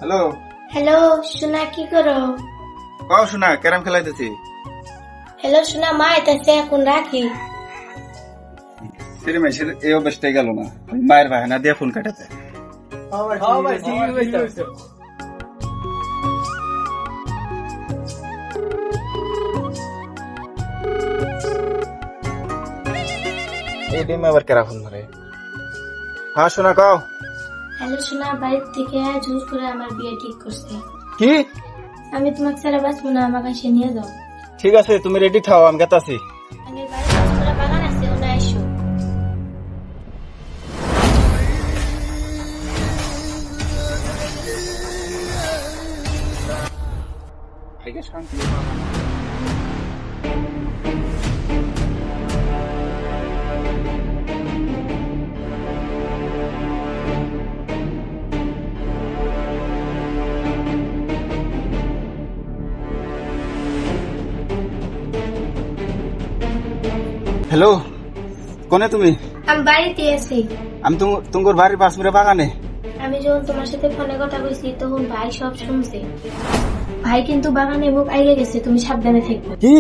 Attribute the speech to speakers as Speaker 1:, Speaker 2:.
Speaker 1: Hello.
Speaker 2: Hello সোনা, কি করো?
Speaker 1: কও শোনা, ক্যারাম খেলাইতেছি।
Speaker 2: হ্যালো সোনা, মা এটাছে, এখন রাখি।
Speaker 1: সিরে মেসের এই অবস্থায় গেল না, মায়ের বাহানা দিয়ে ফোন কাটাতে। এই ডিম আবার কেরা ফোন ধরে। হ্যাঁ শোনা কও।
Speaker 2: হ্যালো সোনা, বাড়ির থেকে জোর করে আমার বিয়ে ঠিক করছে।
Speaker 1: কি?
Speaker 2: আমি তোমাকে ছাড়া বাঁচবো না, আমার কাছে নিয়ে যাও।
Speaker 1: ঠিক আছে, তুমি রেডি থাও, আমি গেতাছি।
Speaker 2: আমি বাড়ির পাঁচপুরা বাগান আছে, ওনা এসো।
Speaker 1: হ্যালো, কোনে তুমি?
Speaker 2: আমি বাড়িতে আছি।
Speaker 1: আমি তোমার বাড়ির পাঁচপুরে বাগানে।
Speaker 2: আমি যখন তোমার সাথে ফোনে কথা কইছি তখন ভাই সব শুনছে। ভাই কিন্তু বাগানে মুখ আইগে গেছে, তুমি সাবধানে থাকবে।
Speaker 1: কি?